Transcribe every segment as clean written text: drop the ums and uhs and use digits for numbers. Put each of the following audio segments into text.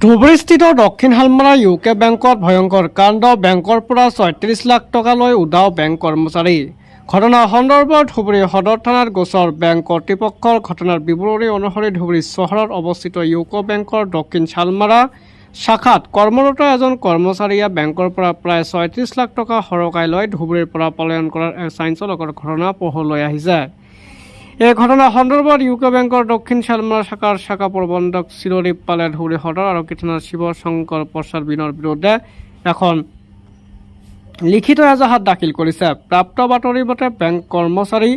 ধুবুৰীস্থিত দক্ষিণ শালমৰা ইউকে বেংকত ভয়ংকৰ কাণ্ড। বেংকৰ পৰা ৩৬ লাখ টকালৈ উধাও বেংক কৰ্মচাৰী। ঘটনা সন্দৰ্ভত ধুবুৰী সদৰ থানাত গোচৰ। বেংক কৰ্তৃপক্ষৰ ঘটনাৰ বিৱৰণী অনুসৰি ধুবুৰী চহৰত অৱস্থিত ইউকো বেংকৰ দক্ষিণ শালমৰা শাখাত কৰ্মৰত এজন কৰ্মচাৰীয়ে বেংকৰ পৰা প্ৰায় ৩৬ লাখ টকা সৰকাই লৈ ধুবুৰীৰ পৰা পলায়ন কৰাৰ চাঞ্চল্যকৰ ঘটনা পোহৰলৈ আহিছে। এই ঘটনা সন্দৰ্ভত ইউকো বেংকৰ দক্ষিণ শালমৰা শাখাৰ শাখা প্ৰবন্ধক চিৰদীপ পালে ধুবুৰী সদৰ আৰক্ষী থানাৰ শিৱশংকৰ প্ৰসাদ বিনৰ বিৰুদ্ধে এখন লিখিত এজাহাৰ দাখিল কৰিছে। প্ৰাপ্ত বাতৰি মতে বেংক কৰ্মচাৰী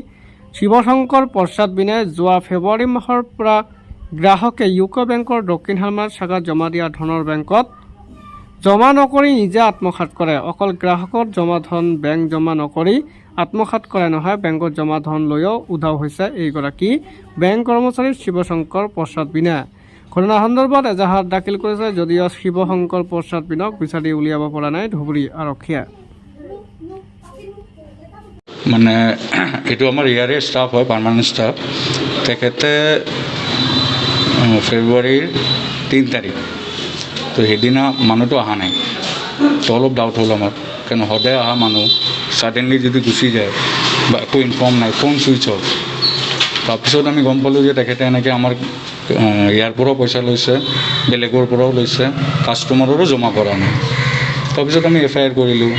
শিৱশংকৰ প্ৰসাদ বিনে যোৱা ফেব্ৰুৱাৰী মাহৰ পৰা গ্ৰাহকে ইউকো বেংকৰ দক্ষিণ শালমৰা শাখাত জমা দিয়া ধনৰ বেংকত জমা নকৰি নিজে আত্মসাৎ কৰে। অকল গ্ৰাহকত জমা ধন বেংক জমা নকৰি আত্মসাৎ কৰে নহয়, বেংকত জমা ধন লৈও উধাও হৈছে এইগৰাকী বেংক কৰ্মচাৰী শিৱশংকৰ প্ৰসাদ বিনে। ঘটনা সন্দৰ্ভত এজাহাৰ দাখিল কৰিছে যদিও শিৱশংকৰ প্ৰসাদ বিনক বিচাৰি উলিয়াব পৰা নাই ধুবুৰী আৰক্ষীয়ে। মানে এইটো আমাৰ ইয়াৰে ষ্টাফ হয়, পাৰ্মানেণ্ট ষ্টাফ। তেখেতে ফেব্ৰুৱাৰীৰ ৩ তাৰিখ তো সেইদিনা মানুহটো অহা নাই, তো অলপ ডাউট হ'ল আমাৰ, কাৰণ সদায় অহা মানুহ ছাডেনলি যদি গুচি যায় বা একো ইনফৰ্ম নাই, ফোন চুইচ অফ। তাৰপিছত আমি গম পালোঁ যে তেখেতে এনেকৈ আমাৰ ইয়াৰ পৰাও পইচা লৈছে, বেলেগৰ পৰাও লৈছে, কাষ্টমাৰৰো জমা কৰা নাই। তাৰপিছত আমি FIR কৰিলোঁ।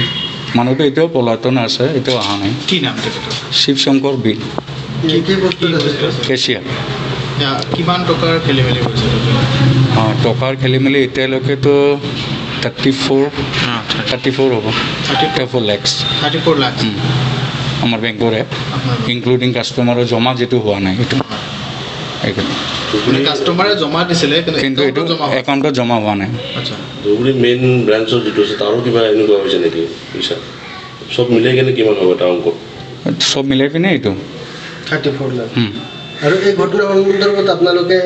মানুহটো এতিয়াও পলাতন আছে, এতিয়াও অহা নাই। কি নাম তেখেতৰ? শিৱশংকৰ বিন, কেচিয়াৰ। কিমান টকাৰ খেলি মেলি হৈছে? টকাৰ খেলি মেলি এতিয়ালৈকেতো 34 হ'ব, 34 লাখ। 34 লাখ আমাৰ বেংকৰে ইনক্লুডিং কাষ্টমাৰৰ জমা যিটো হোৱা নাই সেইটো। কাষ্টমাৰে জমা দিছিলে কিন্তু এইটো একাউণ্টত জমা হোৱা নাই। আচ্ছা, ধুবুৰী মেইন ব্ৰাঞ্চৰ যিটো আছে তাৰো কিবা এনেকুৱা হৈছে নেকি পইচা? চব মিলাই কেনে কিমান হ'ব এটা অংক? চব মিলাই পিনে এইটো 34 লাখ। আৰু এই ঘটনা সন্দৰ্ভত আপোনালোকে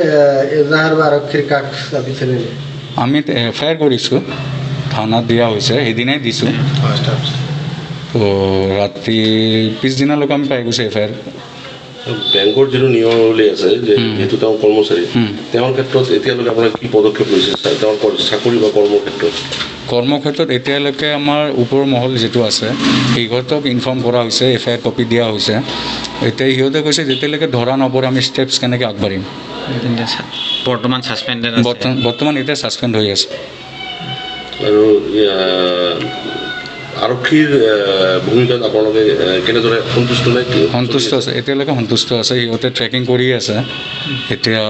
এজাহাৰ বা আৰক্ষীৰ কাষ চাপিছিলে নেকি? আমি FIR কৰিছোঁ, থানাত দিয়া হৈছে, সেইদিনাই দিছোঁ। তো ৰাতি পিছদিনালৈকে আমি পাই গৈছোঁ FIR। বেংকৰ যিটো নিয়মাৱলী আছে যে যিহেতু তেওঁ কৰ্মচাৰী, তেওঁৰ ক্ষেত্ৰত এতিয়ালৈকে আপোনাৰ কি পদক্ষেপ লৈছে তেওঁৰ চাকৰি বা কৰ্মক্ষেত্ৰত? এতিয়ালৈকে আমাৰ ওপৰ মহল যিটো আছে সিহঁতক ইনফৰ্ম কৰা হৈছে, FIR কপি দিয়া হৈছে। এতিয়া সিহঁতে কৈছে যেতিয়ালৈকে ধৰা নপৰে আমি ষ্টেপছ কেনেকৈ আগবাঢ়িম। বৰ্তমান এতিয়া ছাছপেণ্ড হৈ আছে। আৰু আৰক্ষীৰ ভূমিকাত আপোনালোকে কেনেদৰে সন্তুষ্ট নে? সন্তুষ্ট আছে, এতিয়ালৈকে সন্তুষ্ট আছে। সিহঁতে ট্ৰেকিং কৰি আছে। এতিয়া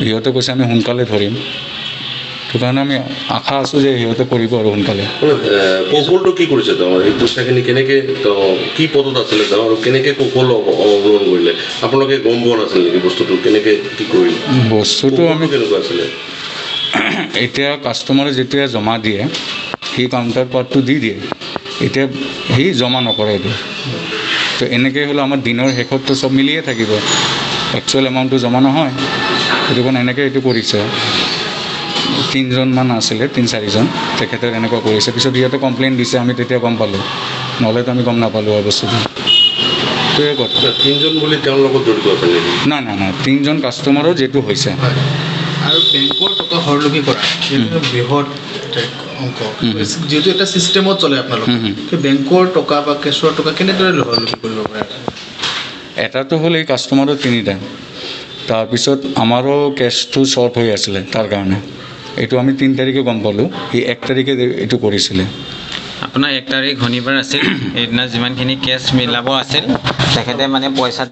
সিহঁতে কৈছে আমি সোনকালে ধৰিম, সেইকাৰণে আমি আশা আছোঁ যে সিহঁতে কৰিব আৰু সোনকালে। কৌশলটো কি কৰিছে তেওঁ? এই পইচাখিনি কেনেকৈ কি পদত আছিলে তেওঁ আৰু কেনেকৈ কৌশল অৱলম্বন কৰিলে? আপোনালোকে গম পোৱা নাছিল নেকি বস্তুটো কেনেকৈ কি কৰিলে? বস্তুটো আমি কেনেকুৱা আছিলে? এতিয়া কাষ্টমাৰে যেতিয়া জমা দিয়ে সি কাউণ্টাৰ পাৰ্টটো দি দিয়ে, এতিয়া সি জমা নকৰে এইটো। তো এনেকৈ হ'লে আমাৰ দিনৰ শেষততো চব মিলিয়ে থাকিব, একচুৱেল এমাউণ্টটো জমা নহয়। সেইটো কাৰণে এনেকৈ এইটো কৰিছে। 3জনমান আছিলে, 3-4জন তেখেতে এনেকুৱা কৰিছে। পিছত সিহঁতে কমপ্লেইন দিছে, আমি তেতিয়া গম পালোঁ, নহ'লেতো আমি গম নাপালোঁ আৰু বস্তুটো। সেইটোৱে কথা। 3জন বুলি তেওঁৰ লগত জড়িত আছে নেকি? নাই, 3জন কাষ্টমাৰো যিটো হৈছে। আৰু বেংকৰ টকা হৰলুকি কৰা বৃহৎ অংক, যিহেতু এটা ছিষ্টেমত চলে আপোনালোক, বেংকৰ টকা বা কেছৰ টকা কেনেদৰে হৰলুকি কৰিব পাৰে? এটাটো হ'ল এই কাষ্টমাৰৰ 3টা, তাৰপিছত আমাৰো কেছটো শ্বৰ্ট হৈ আছিলে, তাৰ কাৰণে এইটো আমি 3 তাৰিখে গম পালোঁ। সি 1 তাৰিখে এইটো কৰিছিলে। আপোনাৰ 1 তাৰিখ শনিবাৰ আছিল, সেইদিনা যিমানখিনি কেছ মিলাব আছিল তেখেতে মানে পইচা